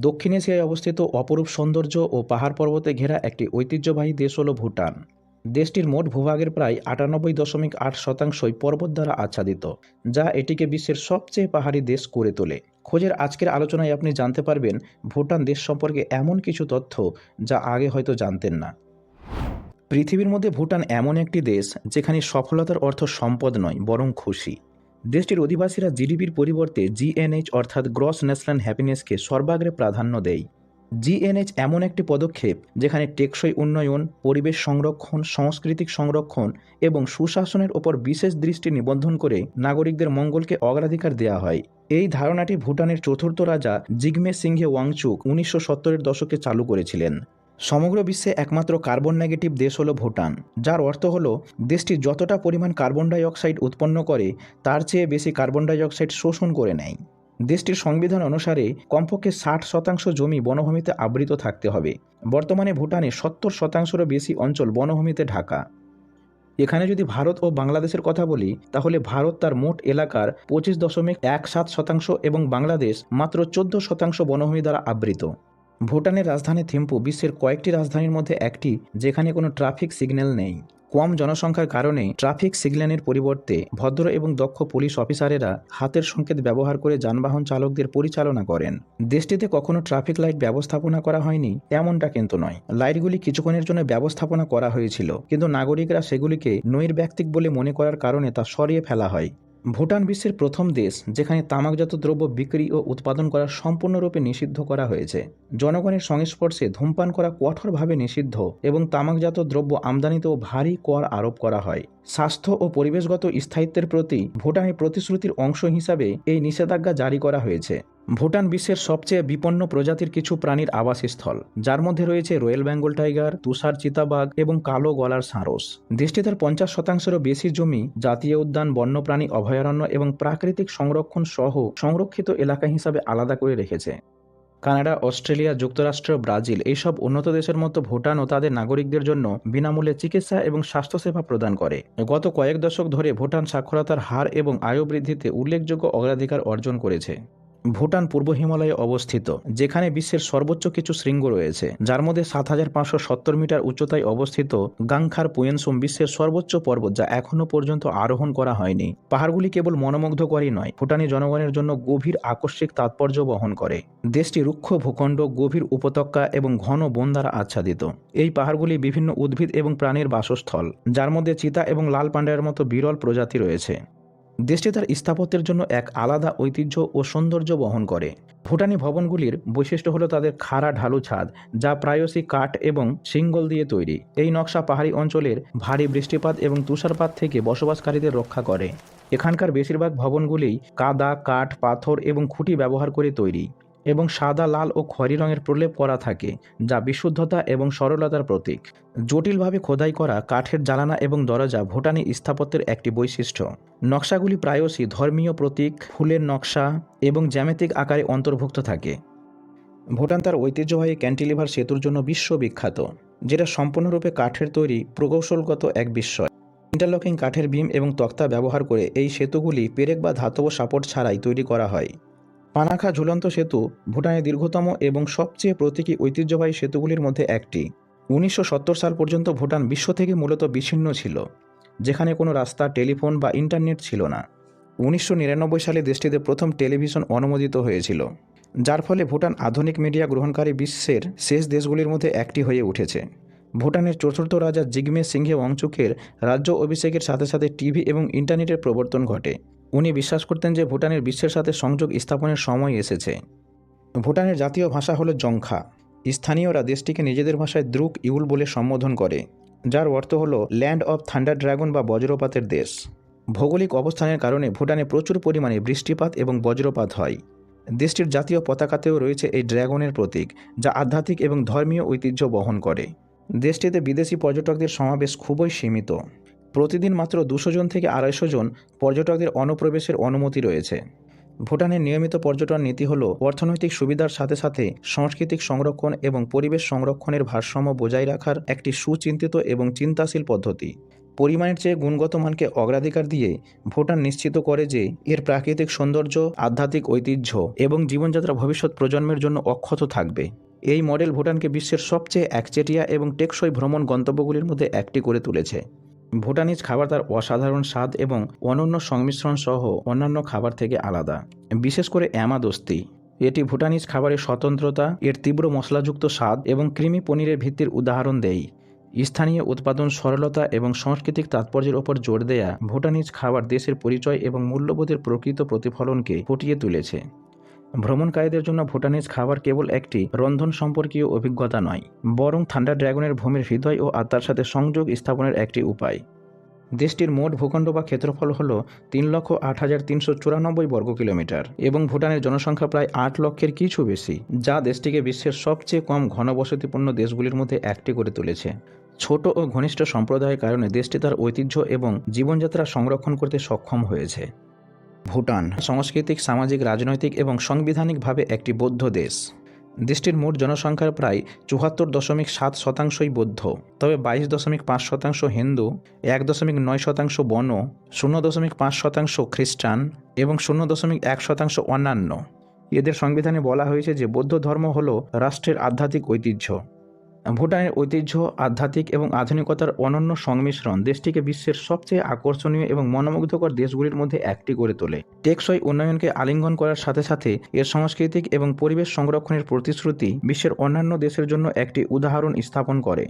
দক্ষিণ এশিয়ায় অবস্থিত অপরূপ সৌন্দর্য ও পাহাড় পর্বতে ঘেরা একটি ঐতিহ্যবাহী দেশ হল ভুটান। দেশটির মোট ভূভাগের প্রায় 98.8%ই পর্বত দ্বারা আচ্ছাদিত, যা এটিকে বিশ্বের সবচেয়ে পাহাড়ি দেশ করে তোলে। খোঁজের আজকের আলোচনায় আপনি জানতে পারবেন ভুটান দেশ সম্পর্কে এমন কিছু তথ্য যা আগে হয়তো জানতেন না। পৃথিবীর মধ্যে ভুটান এমন একটি দেশ যেখানে সফলতার অর্থ সম্পদ নয়, বরং খুশি। দেশটির অধিবাসীরা জিডিপির পরিবর্তে জিএনএইচ অর্থাৎ গ্রস ন্যাশনাল হ্যাপিনেসকে সর্বাগ্রে প্রাধান্য দেয়। জিএনএইচ এমন একটি পদক্ষেপ যেখানে টেকসই উন্নয়ন, পরিবেশ সংরক্ষণ, সাংস্কৃতিক সংরক্ষণ এবং সুশাসনের ওপর বিশেষ দৃষ্টি নিবদ্ধন করে নাগরিকদের মঙ্গলকে অগ্রাধিকার দেওয়া হয়। এই ধারণাটি ভুটানের চতুর্থ রাজা জিগমে সিংহে ওয়াংচুক 1970-এর দশকে চালু করেছিলেন। সমগ্র বিশ্বে একমাত্র কার্বন নেগেটিভ দেশ হলো ভুটান, যার অর্থ হলো দেশটি যতটা পরিমাণ কার্বন ডাই অক্সাইড উৎপন্ন করে তার চেয়ে বেশি কার্বন ডাই অক্সাইড শোষণ করে নেয়। দেশটির সংবিধান অনুসারে কমপক্ষে 60% জমি বনভূমিতে আবৃত থাকতে হবে। বর্তমানে ভুটানে 70%-রও বেশি অঞ্চল বনভূমিতে ঢাকা। এখানে যদি ভারত ও বাংলাদেশের কথা বলি, তাহলে ভারত তার মোট এলাকার 25.17% এবং বাংলাদেশ মাত্র 14% বনভূমি দ্বারা আবৃত। ভুটানের রাজধানী থিম্পু বিশ্বের কয়েকটি রাজধানীর মধ্যে একটি যেখানে কোনো ট্রাফিক সিগন্যাল নেই। কম জনসংখ্যার কারণে ট্রাফিক সিগন্যালের পরিবর্তে ভদ্র এবং দক্ষ পুলিশ অফিসারেরা হাতের সংকেত ব্যবহার করে যানবাহন চালকদের পরিচালনা করেন। দেশটিতে কখনো ট্রাফিক লাইট ব্যবস্থাপনা করা হয়নি এমনটা কিন্তু নয়। লাইটগুলি কিছুক্ষণের জন্য ব্যবস্থাপনা করা হয়েছিল, কিন্তু নাগরিকরা সেগুলিকে নৈর্ব্যক্তিক বলে মনে করার কারণে তা সরিয়ে ফেলা হয়। ভুটান বিশ্বের প্রথম দেশ যেখানে তামাকজাত দ্রব্য বিক্রি ও উৎপাদন করা সম্পূর্ণরূপে নিষিদ্ধ করা হয়েছে। জনগণের সংস্পর্শে ধূমপান করা কঠোরভাবে নিষিদ্ধ এবং তামাকজাত দ্রব্য আমদানিতেও ভারী কর আরোপ করা হয়। স্বাস্থ্য ও পরিবেশগত স্থায়িত্বের প্রতি ভুটানের প্রতিশ্রুতির অংশ হিসাবে এই নিষেধাজ্ঞা জারি করা হয়েছে। ভুটান বিশ্বের সবচেয়ে বিপন্ন প্রজাতির কিছু প্রাণীর আবাসস্থল, যার মধ্যে রয়েছে রয়্যাল বেঙ্গল টাইগার, তুষার চিতাবাঘ এবং কালো গলার সারস। দেশটি তার 50%-রও বেশি জমি জাতীয় উদ্যান, বন্যপ্রাণী অভয়ারণ্য এবং প্রাকৃতিক সংরক্ষণ সহ সংরক্ষিত এলাকা হিসাবে আলাদা করে রেখেছে। কানাডা, অস্ট্রেলিয়া, যুক্তরাষ্ট্র, ব্রাজিল এইসব উন্নত দেশের মতো ভুটানও তাদের নাগরিকদের জন্য বিনামূল্যে চিকিৎসা এবং স্বাস্থ্যসেবা প্রদান করে। গত কয়েক দশক ধরে ভুটান সাক্ষরতার হার এবং আয় বৃদ্ধিতে উল্লেখযোগ্য অগ্রাধিকার অর্জন করেছে। ভুটান পূর্ব হিমালয়ে অবস্থিত, যেখানে বিশ্বের সর্বোচ্চ কিছু শৃঙ্গ রয়েছে, যার মধ্যে 7570 মিটার উচ্চতায় অবস্থিত গাংখার পুয়েনসুম বিশ্বের সর্বোচ্চ পর্বত, যা এখনও পর্যন্ত আরোহণ করা হয়নি। পাহাড়গুলি কেবল মনোমুগ্ধকরই নয়, ভুটানি জনগণের জন্য গভীর আকস্মিক তাৎপর্য বহন করে। দেশটি রুক্ষ ভূখণ্ড, গভীর উপত্যকা এবং ঘন বন দ্বারা আচ্ছাদিত। এই পাহাড়গুলি বিভিন্ন উদ্ভিদ এবং প্রাণীর বাসস্থল, যার মধ্যে চিতা এবং লাল পান্ডার মতো বিরল প্রজাতি রয়েছে। দেশটি তার স্থাপত্যের জন্য এক আলাদা ঐতিহ্য ও সৌন্দর্য বহন করে। ভুটানি ভবনগুলির বৈশিষ্ট্য হলো তাদের খাড়া ঢালু ছাদ, যা প্রায়শই কাঠ এবং শিঙ্গল দিয়ে তৈরি। এই নকশা পাহাড়ি অঞ্চলের ভারী বৃষ্টিপাত এবং তুষারপাত থেকে বসবাসকারীদের রক্ষা করে। এখানকার বেশিরভাগ ভবনগুলি কাদা, কাঠ, পাথর এবং খুঁটি ব্যবহার করে তৈরি এবং সাদা, লাল ও খয়েরি রঙের প্রলেপ করা থাকে, যা বিশুদ্ধতা এবং সরলতার প্রতীক। জটিলভাবে খোদাই করা কাঠের জানালা এবং দরজা ভুটানি স্থাপত্যের একটি বৈশিষ্ট্য। নকশাগুলি প্রায়শই ধর্মীয় প্রতীক, ফুলের নকশা এবং জ্যামিতিক আকারে অন্তর্ভুক্ত থাকে। ভুটান তার ঐতিহ্যবাহী ক্যান্টিলিভার সেতুর জন্য বিশ্ববিখ্যাত, যেটা সম্পূর্ণরূপে কাঠের তৈরি প্রকৌশলগত এক বিস্ময়। ইন্টারলকিং কাঠের বিম এবং তক্তা ব্যবহার করে এই সেতুগুলি পেরেক বা ধাতব সাপোর্ট ছাড়াই তৈরি করা হয়। পানাখা ঝুলন্ত সেতু ভুটানের দীর্ঘতম এবং সবচেয়ে প্রতীকী ঐতিহ্যবাহী সেতুগুলির মধ্যে একটি। 1970 সাল পর্যন্ত ভুটান বিশ্ব থেকে মূলত বিচ্ছিন্ন ছিল, যেখানে কোনো রাস্তা, টেলিফোন বা ইন্টারনেট ছিল না। 1999 সালে দেশটিতে প্রথম টেলিভিশন অনুমোদিত হয়েছিল, যার ফলে ভুটান আধুনিক মিডিয়া গ্রহণকারী বিশ্বের শেষ দেশগুলির মধ্যে একটি হয়ে উঠেছে। ভুটানের চতুর্থ রাজা জিগমে সিংহে ওয়াংচুকের রাজ্য অভিষেকের সাথে সাথে টিভি এবং ইন্টারনেটের প্রবর্তন ঘটে। উনি বিশ্বাস করতেন যে ভুটানের বিশ্বের সাথে সংযোগ স্থাপনের সময় এসেছে। ভুটানের জাতীয় ভাষা হলো জংখা। স্থানীয়রা দেশটিকে নিজেদের ভাষায় দ্রুক ইউল বলে সম্বোধন করে, যার অর্থ হলো ল্যান্ড অফ থান্ডার ড্রাগন বা বজ্রপাতের দেশ। ভৌগোলিক অবস্থানের কারণে ভুটানে প্রচুর পরিমাণে বৃষ্টিপাত এবং বজ্রপাত হয়। দেশটির জাতীয় পতাকাতেও রয়েছে এই ড্রাগনের প্রতীক, যা আধ্যাত্মিক এবং ধর্মীয় ঐতিহ্য বহন করে। দেশটিতে বিদেশি পর্যটকদের সমাবেশ খুবই সীমিত। প্রতিদিন মাত্র 200 জন থেকে 250 জন পর্যটকদের অনুপ্রবেশের অনুমতি রয়েছে। ভুটানের নিয়মিত পর্যটন নীতি হল অর্থনৈতিক সুবিধার সাথে সাথে সাংস্কৃতিক সংরক্ষণ এবং পরিবেশ সংরক্ষণের ভারসাম্য বজায় রাখার একটি সুচিন্তিত এবং চিন্তাশীল পদ্ধতি। পরিমাণের চেয়ে গুণগত মানকে অগ্রাধিকার দিয়ে ভুটান নিশ্চিত করে যে এর প্রাকৃতিক সৌন্দর্য, আধ্যাত্মিক ঐতিহ্য এবং জীবনযাত্রা ভবিষ্যৎ প্রজন্মের জন্য অক্ষত থাকবে। এই মডেল ভুটানকে বিশ্বের সবচেয়ে একচেটিয়া এবং টেকসই ভ্রমণ গন্তব্যগুলির মধ্যে একটি করে তুলেছে। ভুটানিজ খাবার তার অসাধারণ স্বাদ এবং অনন্য সংমিশ্রণ সহ অন্যান্য খাবার থেকে আলাদা, বিশেষ করে অ্যামাদোস্তি। এটি ভুটানিজ খাবারের স্বতন্ত্রতা, এর তীব্র মশলাযুক্ত স্বাদ এবং ক্রিমি পনিরের ভিত্তির উদাহরণ দেয়। স্থানীয় উৎপাদন, সরলতা এবং সাংস্কৃতিক তাৎপর্যের ওপর জোর দেয়া ভুটানিজ খাবার দেশের পরিচয় এবং মূল্যবোধের প্রকৃত প্রতিফলনকে ফুটিয়ে তুলেছে। ভ্রমণকারীদের জন্য ভুটানিজ খাবার কেবল একটি রন্ধন সম্পর্কীয় অভিজ্ঞতা নয়, বরং থান্ডার ড্রাগনের ভূমির হৃদয় ও আত্মার সাথে সংযোগ স্থাপনের একটি উপায়। দেশটির মোট ভূখণ্ড বা ক্ষেত্রফল হল 3,08,394 বর্গ কিলোমিটার এবং ভুটানের জনসংখ্যা প্রায় 8 লক্ষের কিছু বেশি, যা দেশটিকে বিশ্বের সবচেয়ে কম ঘনবসতিপূর্ণ দেশগুলির মধ্যে একটি করে তুলেছে। ছোট ও ঘনিষ্ঠ সম্প্রদায়ের কারণে দেশটি তার ঐতিহ্য এবং জীবনযাত্রা সংরক্ষণ করতে সক্ষম হয়েছে। ভুটান সাংস্কৃতিক, সামাজিক, রাজনৈতিক এবং সাংবিধানিকভাবে একটি বৌদ্ধ দেশ। দেশটির মোট জনসংখ্যার প্রায় 74.7% বৌদ্ধ, তবে 22.5% হিন্দু, 1.9% বন, 0.5% খ্রিস্টান এবং 0.1% অন্যান্য। এদের সংবিধানে বলা হয়েছে যে বৌদ্ধ ধর্ম হল রাষ্ট্রের আধ্যাত্মিক ঐতিহ্য। ভুটানের ঐতিহ্য, আধ্যাত্মিক এবং আধুনিকতার অনন্য সংমিশ্রণ দেশটিকে বিশ্বের সবচেয়ে আকর্ষণীয় এবং মনোমুগ্ধকর দেশগুলির মধ্যে একটি করে তোলে। টেকসই উন্নয়নকে আলিঙ্গন করার সাথে সাথে এর সাংস্কৃতিক এবং পরিবেশ সংরক্ষণের প্রতিশ্রুতি বিশ্বের অন্যান্য দেশের জন্য একটি উদাহরণ স্থাপন করে।